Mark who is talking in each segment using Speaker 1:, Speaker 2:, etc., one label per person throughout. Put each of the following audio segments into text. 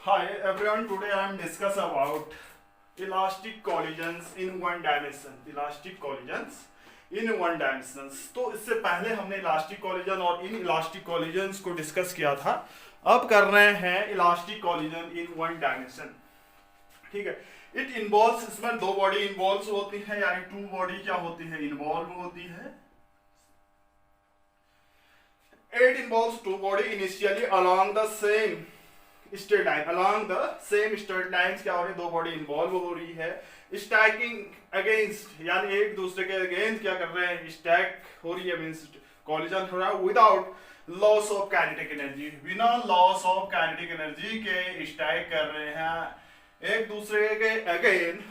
Speaker 1: Hi everyone, today I am discuss about elastic collisions in one dimension. Elastic collisions in one dimensions. तो इससे पहले हमने elastic collision और in elastic collisions को discuss किया था. अब कर रहे हैं elastic collision in one dimension. ठीक है. इट इन्वॉल्व्स, इसमें दो बॉडी इन्वॉल्व होती है, यानी टू बॉडी क्या होती है, इन्वॉल्व होती है. It involves two body initially along the same straight line. Along the same straight lines क्या हो रही है, दो बॉडी इन्वॉल्व हो रही है. स्टैकिंग अगेंस्ट, यानी एक दूसरे के अगेंस्ट क्या कर रहे हैं, स्टैक हो रही है, मींस कॉलिजन हो रहा है without loss of kinetic energy. बिना लॉस ऑफ काइनेटिक एनर्जी के स्टैक कर रहे हैं एक दूसरे के again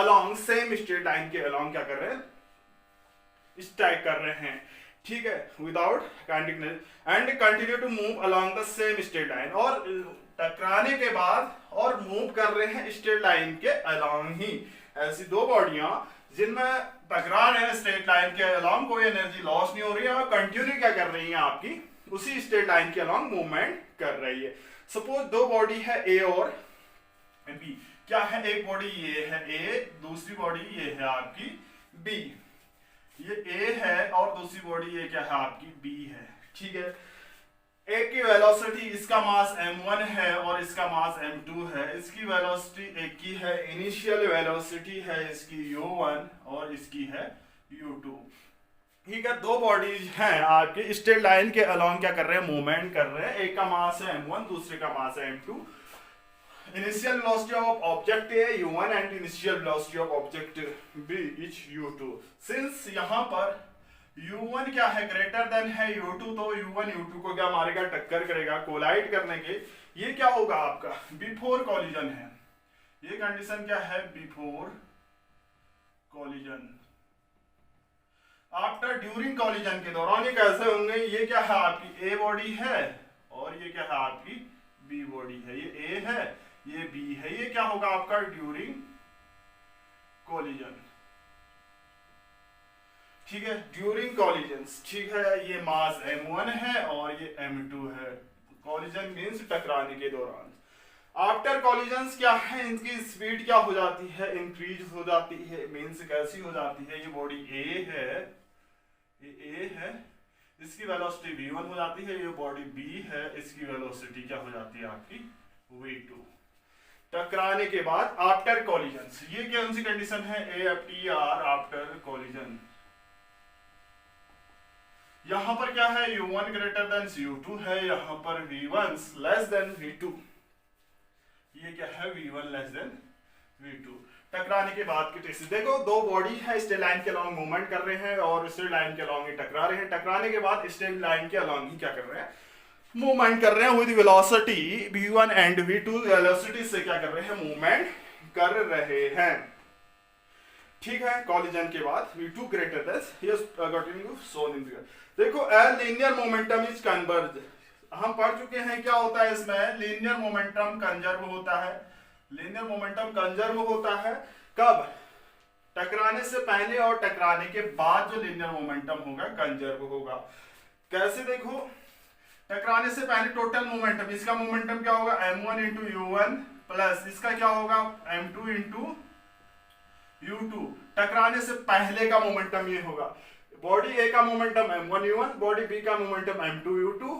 Speaker 1: along same straight line के अलोंग क्या कर रहे हैं, स्टैक कर रहे हैं. ठीक है, without kinetic energy and continue to move along the same straight line. और टकराने के बाद और मूव कर रहे हैं स्ट्रेट लाइन के अलोंग ही. ऐसी दो बॉडियां जिनमें टकरा रहे हैं स्ट्रेट लाइन के अलोंग, कोई एनर्जी लॉस नहीं हो रही है और कंटिन्यू क्या कर रही है, आपकी उसी स्ट्रेट लाइन के अलोंग मूवमेंट कर रही है. सपोज दो बॉडी है ए और बी. क्या है, एक बॉडी ये है ए, दूसरी बॉडी ये है आपकी बी. ये ए है और दूसरी बॉडी ये क्या है, आपकी बी है. ठीक है. एक की वेलोसिटी, इसका मास m1 है और इसका मास m2 है. इसकी वेलोसिटी एक की है, इनिशियल वेलोसिटी है इसकी u1 और इसकी है u2. ठीक है. दो बॉडीज हैं आपके स्ट्रेट लाइन के अलोंग क्या कर रहे हैं, मूवमेंट कर रहे हैं. एक का मास है m1, दूसरे का मास है m2. Initial velocity of object A u1 and initial velocity of object B is u2. Since यहाँ पर u1 क्या है, ग्रेटर देन है u2, तो u1 u2 को क्या मारेगा, टक्कर करेगा. कोलाइड करने के ये क्या होगा आपका बिफोर कॉलिजन है. ये कंडीशन क्या है, before collision. After during collision के दौरान ये कैसे होंगे, ये क्या है आपकी ए बॉडी है और ये क्या है आपकी बी बॉडी है. ये ए है, ये बी है. ये क्या होगा आपका ड्यूरिंग कॉलिजन. ठीक है, ड्यूरिंग कॉलिजन्स. ठीक है. ये मास m1 है और ये m2 है. कॉलिजन मींस टकराने के दौरान. आफ्टर कॉलिजन्स क्या है, इनकी स्पीड क्या हो जाती है, इंक्रीज हो जाती है. मींस कैसी हो जाती है, ये बॉडी ए है, ये ए है, इसकी वेलोसिटी v1 हो जाती है. ये बॉडी बी है, इसकी वेलोसिटी क्या हो जाती है आपकी v2. टकराने के बाद आफ्टर कॉलिजन्स, ये कौन सी कंडीशन है, AFTR आफ्टर कॉलिजन. यहां पर क्या है, u1 ग्रेटर देन u2 है, यहां पर v1 लेस देन v2. ये क्या है, v1 लेस देन v2. टकराने के बाद की टेस्ट देखो, दो बॉडी है स्ट्रेट लाइन के अलोंग मूवमेंट कर रहे हैं और स्ट्रेट लाइन के अलोंग ही टकरा रहे हैं. टकराने के बाद स्ट्रेट लाइन के अलोंग ही क्या कर रहे हैं, मूवमेंट कर रहे हैं with velocity v1 and v2. Velocity से क्या कर रहे हैं, मूवमेंट कर रहे हैं. ठीक है. कॉलिजन के बाद v2 greater than, yes got in shown in figure. देखो, a linear momentum is converge. हम पढ़ चुके हैं क्या होता है इसमें, लीनियर मोमेंटम कंजर्व होता है. लीनियर मोमेंटम कंजर्व होता है कब, टकराने से पहले और टकराने के बाद जो लीनियर मोमेंटम होगा कंजर्व होगा. कैसे, देखो, टकराने से पहले टोटल मोमेंटम, इसका मोमेंटम क्या होगा, m1 इंटू u1 प्लस इसका क्या होगा, m2 इंटू u2. टकराने से पहले का मोमेंटम ये होगा. बॉडी ए का momentum m1 u1, body B का मोमेंटम m2 u2.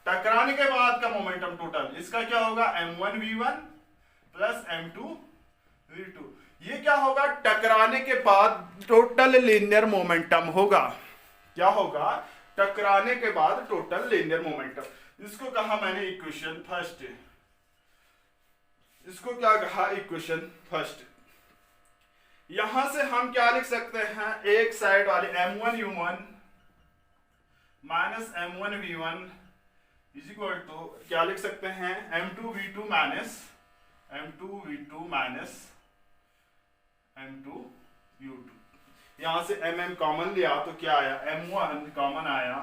Speaker 1: टकराने के बाद का मोमेंटम टोटल इसका क्या होगा, m1 v1 plus m2 v2. ये क्या होगा, टकराने के बाद टोटल लीनियर मोमेंटम होगा. क्या होगा, टकराने के बाद टोटल लीनियर मोमेंटम. इसको कहा मैंने इक्वेशन फर्स्ट. इसको क्या कहा, इक्वेशन फर्स्ट. यहां से हम क्या लिख सकते हैं, एक साइड वाले m1 u1 minus m1 v1 is equal to क्या लिख सकते हैं, m2 v2 minus m2 v2 minus m2 u2. यहां से mm कॉमन लिया तो क्या आया, m1 कॉमन आया,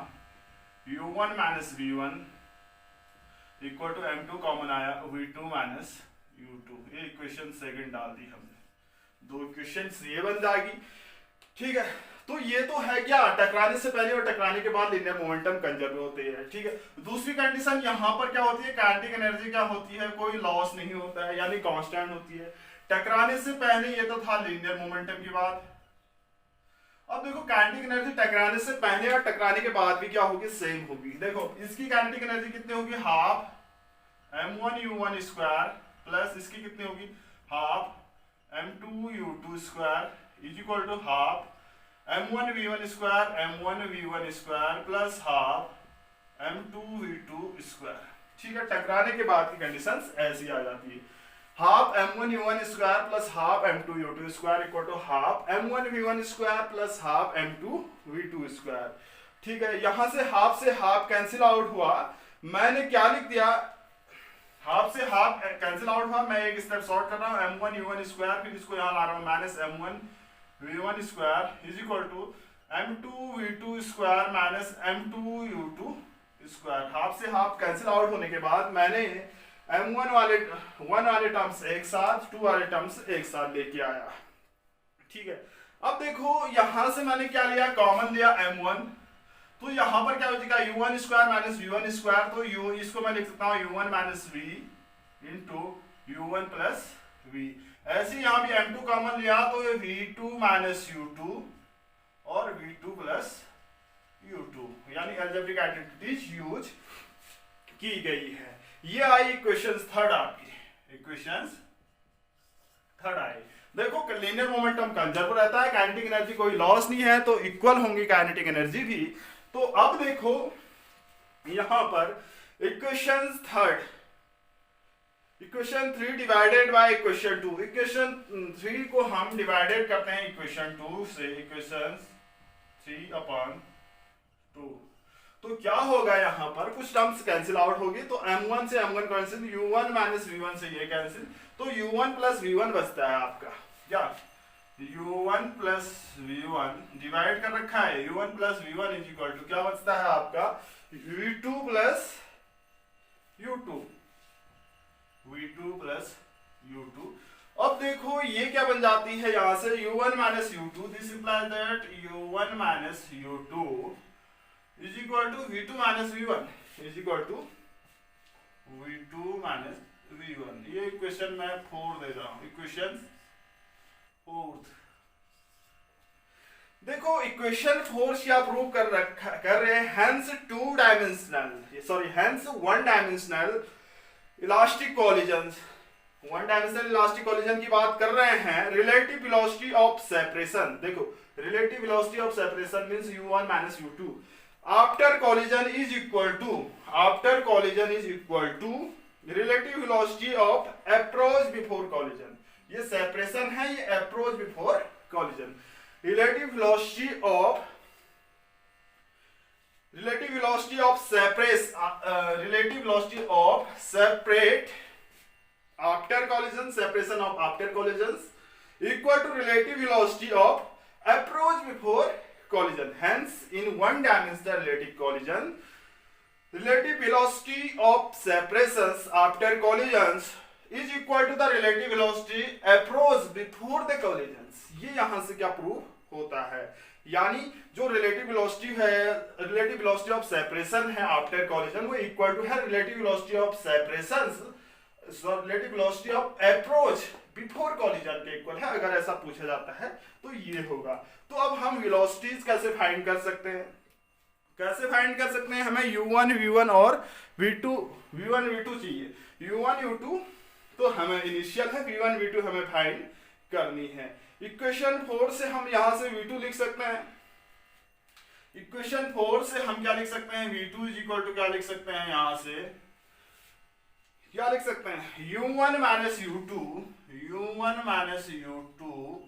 Speaker 1: u1 minus v1 equal to m2 common आया, v2 माइनस u2. ये इक्वेशन सेकंड डाल दी हमने. दो इक्वेशन ये बन जाएगी. ठीक है. तो ये तो है क्या, टकराने से पहले और टकराने के बाद लीनियर मोमेंटम कंजर्व होते हैं, ठीक है। दूसरी कंडीशन यहाँ पर क्या होती है, काइनेटिक एनर्जी क्या होती है, कोई लॉस नहीं होता है, यानी कांस्टेंट होती है। टकराने से पहले ये तो था लीनियर मोमेंटम की बात। अब देखो काइनेटिक एनर्जी टकराने से पहले और टकराने के बाद भी क्या होगी, सेम होगी। देखो इसकी काइनेटिक एनर्जी कितनी होगी, हाफ m1u1 स्क्वायर प्लस इसकी कितनी होगी, half m2u2 square is equal to half m1v1 square plus half m2v2 square, ठीक है। टकराने के बाद की कंडीशंस ऐसी आ जाती है, half m1u1 square plus half m2u2 square equal to half m1v1 square plus half m2v2 square, ठीक है। यहां से हाफ कैंसिल आउट हुआ, मैंने क्या लिख दिया, हाफ से हाफ कैंसिल आउट हुआ, मैं एक स्टेप शॉर्ट कर रहा हूं, m1u1 स्क्वायर, फिर इसको यहां ला रहा हूं minus m1v1 square is equal to m2v2 square minus m2u2 square. Half से हाफ कैंसिल आउट होने के बाद मैंने m1 वाले टर्म्स एक साथ, 2 वाले टर्म्स एक साथ लेके आया, ठीक है। अब देखो यहां से मैंने क्या लिया, कॉमन लिया m1, तो यहां पर क्या हो जाएगा u1 square minus v1 square, तो इसको मैं लिख सकता हूं u1 minus v into u1 plus v। ऐसे यहां भी m2 कॉमन लिया तो ये v2 माइनस u2 और v2 प्लस u2, यानी अलजेब्रिक आइडेंटिटीज यूज की गई है। ये आई इक्वेशन थर्ड आपकी, इक्वेशन थर्ड आई। देखो लीनियर मोमेंटम कंजर्व रहता है, काइनेटिक एनर्जी कोई लॉस नहीं है, तो इक्वल होंगी काइनेटिक एनर्जी भी। तो अब देखो यहां पर equation third, equation 3 divided by equation 2, equation 3 को हम डिवाइडेड करते हैं इक्वेशन 2 से, इक्वेशन 3 अपॉन 2, तो क्या होगा, यहां पर कुछ टर्म्स कैंसिल आउट होगी, तो m1 से m1 cancel, u1 minus v1 से ये कैंसिल, तो u1 प्लस v1 बचता है आपका, क्या u1 प्लस v1 डिवाइड कर रखा है, u1 plus v1 is equal to क्या बचता है आपका, v2 plus u2, v2 plus u2। अब देखो ये क्या बन जाती है, यहां से u1 minus u2, this implies that u1 minus u2 is equal to v2 minus v1 is equal to v2 minus v1। ये इक्वेशन मैं 4 दे रहा हूं, इक्वेशन 4। देखो इक्वेशन 4 से आप प्रूव कर रहे हैं, hence 2 dimensional sorry hence 1 dimensional elastic collision, 1 dimensional elastic collision की बात कर रहे हैं। रिलेटिव वेलोसिटी ऑफ सेपरेशन, देखो relative velocity of separation means u1 minus u2 after collision is equal to, after collision is equal to relative velocity of approach before collision. ये separation है, ये approach before collision. Relative velocity of separate after collision, separation of after collision equal to relative velocity of approach before collision. Hence, in one dimensional relative collision, relative velocity of separations after collisions is equal to the relative velocity approach before the collisions. ये यहां से क्या proof होता है, यानी जो relative velocity है, relative velocity of separation है आफ्टर कॉलिजन, वो इक्वल टू है relative velocity of separations, relative velocity of approach before collision के इक्वल है। अगर ऐसा पूछा जाता है तो ये होगा। तो अब हम वेलोसिटीज कैसे फाइंड कर सकते हैं, कैसे फाइंड कर सकते हैं, हमें u1 v1 और v1 v2 चाहिए। u1 u2 तो हमें इनिशियल है, v1 v2 हमें फाइंड करनी है। इक्वेशन 4 से हम यहां से v2 लिख सकते हैं, इक्वेशन 4 से हम क्या लिख सकते हैं, v2 इज इक्वल टू क्या लिख सकते हैं, यहां से क्या लिख सकते हैं, u1 minus u2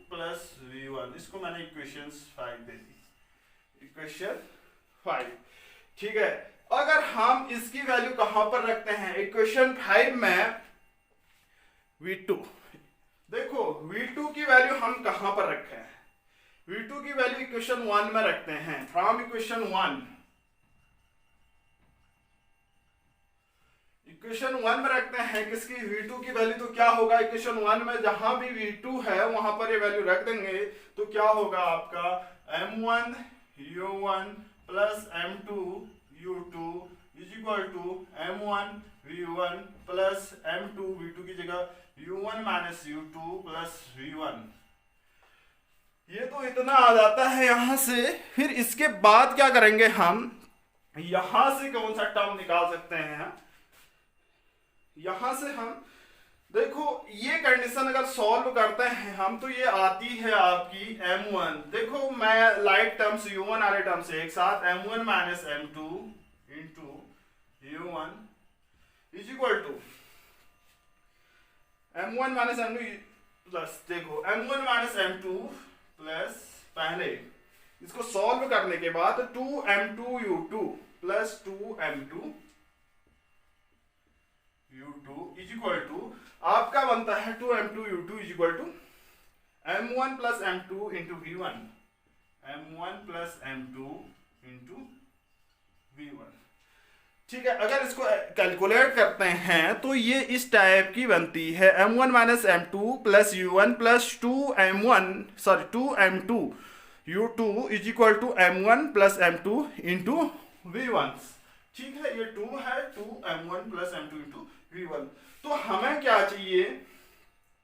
Speaker 1: plus v1। इसको मैंने इक्वेशन 5 दे दी, इक्वेशन 5, ठीक है। अगर हम इसकी वैल्यू कहां पर रखते हैं, इक्वेशन 5 में v2, देखो v2 की वैल्यू हम कहां पर रखे हैं, v2 की वैल्यू इक्वेशन 1 में रखते हैं। फ्रॉम इक्वेशन 1, इक्वेशन 1 में रखते हैं किसकी, v2 की वैल्यू। तो क्या होगा, इक्वेशन 1 में जहां भी v2 है वहां पर ये वैल्यू रख देंगे, तो क्या होगा आपका m1 u1 plus m2 u2 is equal to m1 v1 plus m2 v2 की जगह u1 minus u2 plus v1। ये तो इतना आ जाता है यहां से। फिर इसके बाद क्या करेंगे, हम यहां से कौन सा टर्म निकाल सकते हैं, यहां से हम देखो ये कंडीशन अगर सॉल्व करते हैं हम तो ये आती है आपकी m1। देखो मैं लाइट टर्म्स u1 वाले टर्म से एक साथ m1 minus m2 into u1 is equal to m1 minus m2 plus देखो m1 माइनस m2 प्लस पहले इसको सॉल्व करने के बाद 2m2 u2 plus 2m2 u2 is equal to आपका बनता है 2m2 u2 is equal to m1 plus m2 into v1, m1 plus m2 into v1। ठीक है, अगर इसको कैलकुलेट करते हैं तो ये इस टाइप की बनती है m1 minus m2 plus u1 plus 2m2 u2 is equal to m1 plus m2 into v1। ठीक है, ये 2 है 2m1 plus m2 into v1। तो हमें क्या चाहिए,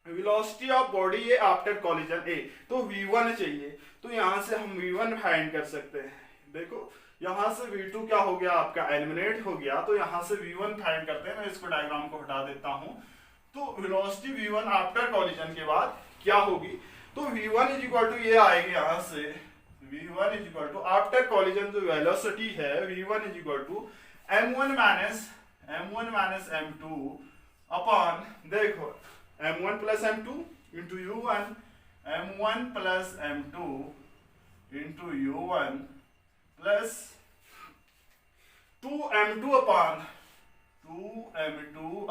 Speaker 1: velocity of body A after collision A, तो v1 चाहिए। तो यहां से हम v1 फाइंड कर सकते हैं। देखो यहां से v2 क्या हो गया आपका एलिमिनेट हो गया, तो यहां से v1 फाइंड करते हैं। मैं इसको डायग्राम को हटा देता हूं। तो वेलोसिटी v1 आफ्टर कॉलिजन के बाद क्या होगी, तो v1 इज इक्वल टू ये आएगी यहां से v1 is equal to after collision जो वेलोसिटी है v1 is equal to m1 minus m2 upon देखो m1 plus m2 into u1, m1 plus m2 into u1 plus 2m2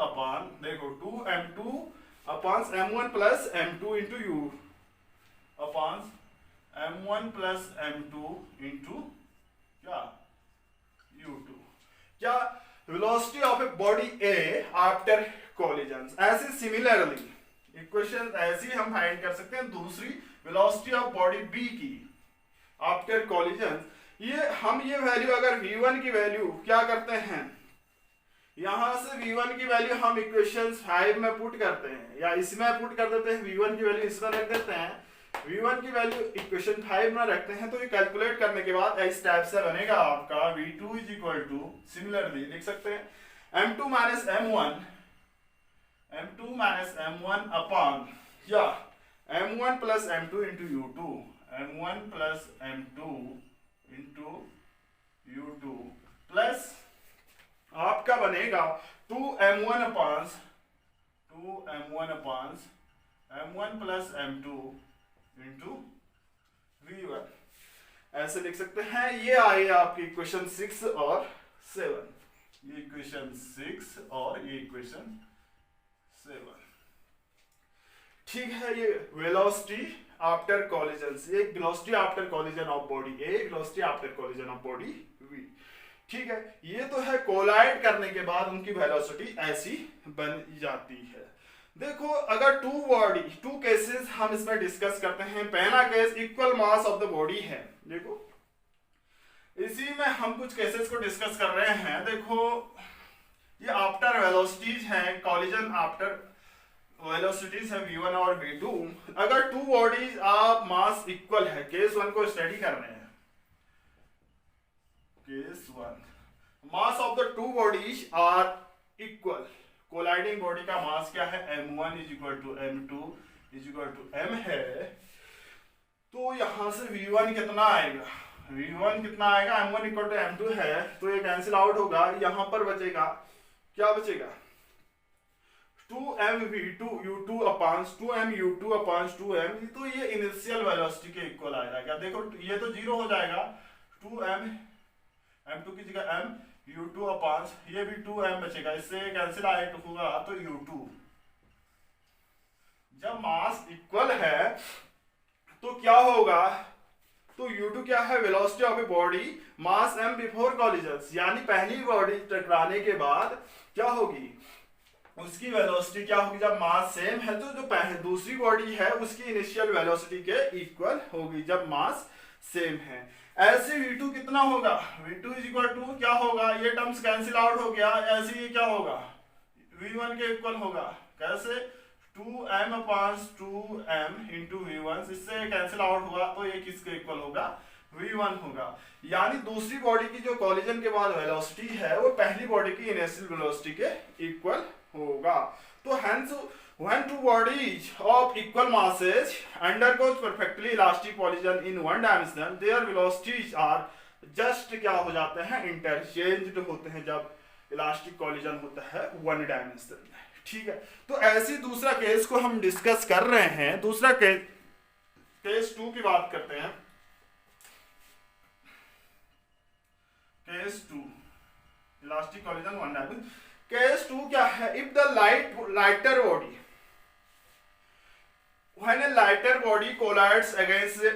Speaker 1: upon देखो 2m2 upon m1 plus m2 into u upon m1 plus m2 into क्या u2। क्या velocity of a body A after collision. ऐसे similarly equation ऐसी हम find कर सकते हैं दूसरी वेलोसिटी ऑफ बॉडी बी की आफ्टर कॉलिजन। ये वैल्यू अगर v1 की वैल्यू क्या करते हैं, यहां से v1 की वैल्यू हम इक्वेशन 5 में पुट करते हैं या इसमें पुट कर देते हैं, v1 की वैल्यू इसमें रख देते हैं, v1 की वैल्यू इक्वेशन 5 में रखते हैं। तो ये कैलकुलेट करने के बाद इस टाइप से बनेगा आपका v2 is equal two similarly लिख सकते हैं m2 माइनस m1 अपॉन या m1 plus m2 into u2, m1 plus m2 into u2 plus आपका बनेगा 2m1 upon m1 plus m2 into v1। ऐसे लिख सकते हैं। ये आए आपकी इक्वेशन 6 और 7, ये इक्वेशन 6 और ये इक्वेशन 7। ठीक है, ये वेलोसिटी आफ्टर कॉलिजन, ये velocity after collision of body A, velocity after collision of body B. ठीक है, ये तो है कोलाइड करने के बाद उनकी वेलोसिटी ऐसी बन जाती है। देखो अगर टू केसेस हम इसमें डिस्कस करते हैं। पहला case equal mass of the body है। देखो इसी में हम कुछ केसेस को डिस्कस कर रहे हैं। देखो ये आफ्टर वेलोसिटीज हैं, कॉलिजन आफ्टर वेलोसिटीज है v1 और v2। अगर टू बॉडीज आप मास इक्वल है, केस 1 को स्टडी कर रहे हैं। Case 1 mass of the two bodies are equal. Colliding body का मास क्या है, m1 is equal to m2 is equal to m है। तो यहां से v1 कितना आएगा, v1 कितना आएगा, m1 इक्वल टू m2 है, तो ये कैंसिल आउट होगा। यहां पर बचेगा क्या बचेगा, 2mv2 u2 upon 2m u2 upon 2m। तो ये इनिशियल वेलोसिटी के इक्वल आएगा क्या, देखो ये तो 0 हो जाएगा। 2m m2 की जगह m u2 अपॉन ये भी 2m बचेगा, इससे कैंसिल आउट होगा तो u2। जब मास इक्वल है तो क्या होगा, तो u2 क्या है, velocity of a body mass m before collision, यानी पहली बॉडी टकराने के बाद क्या होगी, उसकी वेलोसिटी क्या होगी। जब मास सेम है तो जो दूसरी बॉडी है उसकी इनिशियल वेलोसिटी के इक्वल होगी जब मास सेम है। ऐसे v2 कितना होगा, v2 इज इक्वल टू क्या होगा, ये टर्म्स कैंसिल आउट हो गया, ऐसे ये क्या होगा v1 के इक्वल होगा, कैसे 2m upon 2m into v1, इससे कैंसिल आउट हुआ तो ये किसके इक्वल होगा, v1 होगा। यानी दूसरी बॉडी की जो कॉलिजन के बाद वेलोसिटी है वो पहली बॉडी की इनिशियल वेलोसिटी के इक्वल होगा। तो hence when two bodies of equal masses undergoes perfectly elastic collision in one dimension, their velocities are just क्या हो जाते हैं, interchanged होते हैं जब इलास्टिक कॉलिजन होता है वन डायमेंशन में। ठीक है, तो ऐसी दूसरा केस को हम डिस्कस कर रहे हैं। दूसरा केस 2 की बात करते हैं। Case 2 elastic collision one dimension. Case 2 क्या है, if the lighter body when a lighter body collides against a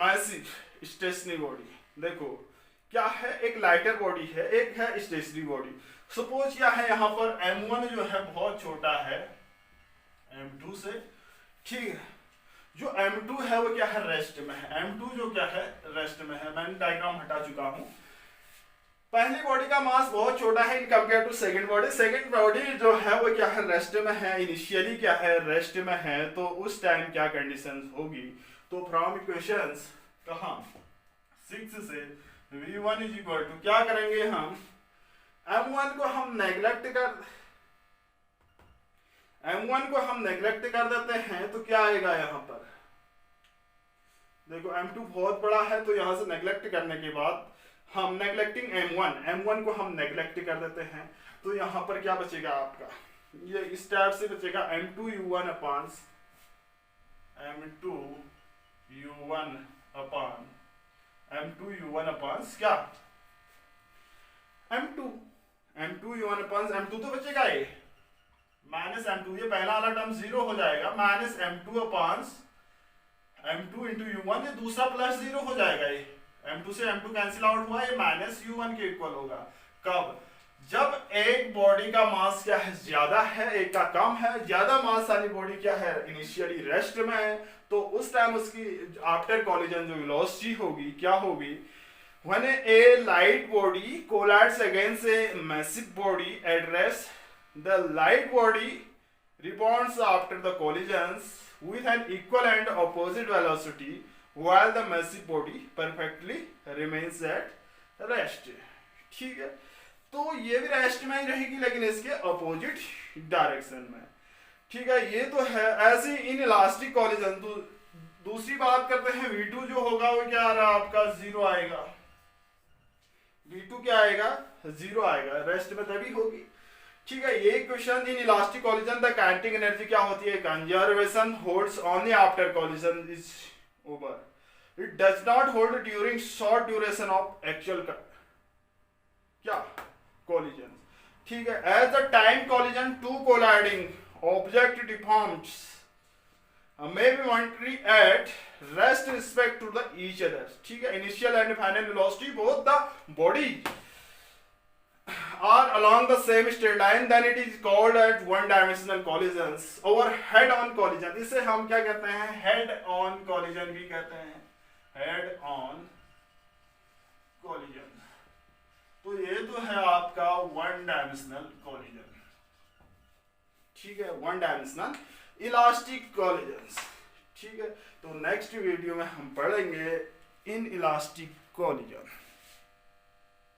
Speaker 1: massive stationary body, देखो क्या है, एक लाइटर बॉडी है, एक है स्टेशनरी बॉडी। सपोज क्या है, यहाँ पर m1 जो है बहुत छोटा है m2 से, ठीक है, जो m2 है वो क्या है, रेस्ट में है। m2 जो क्या है, रेस्ट में है। मैंने डायग्राम हटा चुका हूँ। पहली बॉडी का मास बहुत छोटा है in compare to second body. Second body जो है वो क्या है, रेस्ट में है, इनिशियली क्या है, रेस्ट में है। तो उस टाइम क्या कंडीशंस होगी, तो फ्रॉम इक्वेशंस कहाँ 6 से v1 इज इक्वल टू क्या करेंगे हम, m1 को हम नेग्लेक्ट कर देते हैं। तो क्या आएगा यहाँ पर, देखो m2 बहुत बड़ा है तो यहाँ से नेग्लेक्ट करने के बाद हम नेग्लेक्टिंग m1 को हम नेग्लेक्ट कर देते हैं। तो यहाँ पर क्या बचेगा आपका, ये इस टाइप से बचेगा m2u1 अपॉन क्या m2u1 अपॉन m2 तो बचेगा ये माइनस m2, ये पहला वाला टर्म 0 हो जाएगा, minus m2 upon m2 into u1, ये दूसरा प्लस 0 हो जाएगा। ये m2 से m2 कैंसिल आउट हुआ, ये माइनस u1 के इक्वल होगा। कब, जब एक बॉडी का मास क्या है, ज्यादा है, एक का कम है। ज्यादा मास वाली बॉडी क्या है, इनिशियली रेस्ट में है, तो उस टाइम उसकी आफ्टर कॉलिजन जो वेलोसिटी होगी क्या होगी, when a light body collides against a massive body at rest, the light body rebounds after the collisions with an equal and opposite velocity, while the massive body perfectly remains at rest। ठीक है, तो ये भी rest में ही रहेगी लेकिन इसके opposite direction में। ठीक है, ये तो है ऐसे इन इलास्टिक कॉलिजन। तो दूसरी बात करते हैं, v2 जो होगा वो क्या आ रहा है आपका, 0 आएगा। v2 क्या आएगा, 0 आएगा, रेस्ट में तभी होगी। ठीक है, ये question in elastic collision the kinetic energy क्या होती है, conservation holds only after collision is over, it does not hold during short duration of actual क्या collision। ठीक है, as the time collision two colliding object deforms may be momentary at rest respect to the each other। ठीक है, initial and final velocity both the body are along the same straight line, then it is called as one dimensional collisions or head on collision। इसे हम क्या कहते हैं, head on collision भी कहते हैं, head on collision। तो ये तो है आपका वन डायमेंशनल कॉलिजन। ठीक है, वन डायमेंशनल इलास्टिक कॉलिजन्स। ठीक है, तो नेक्स्ट वीडियो में हम पढ़ेंगे इन इलास्टिक कॉलिजन।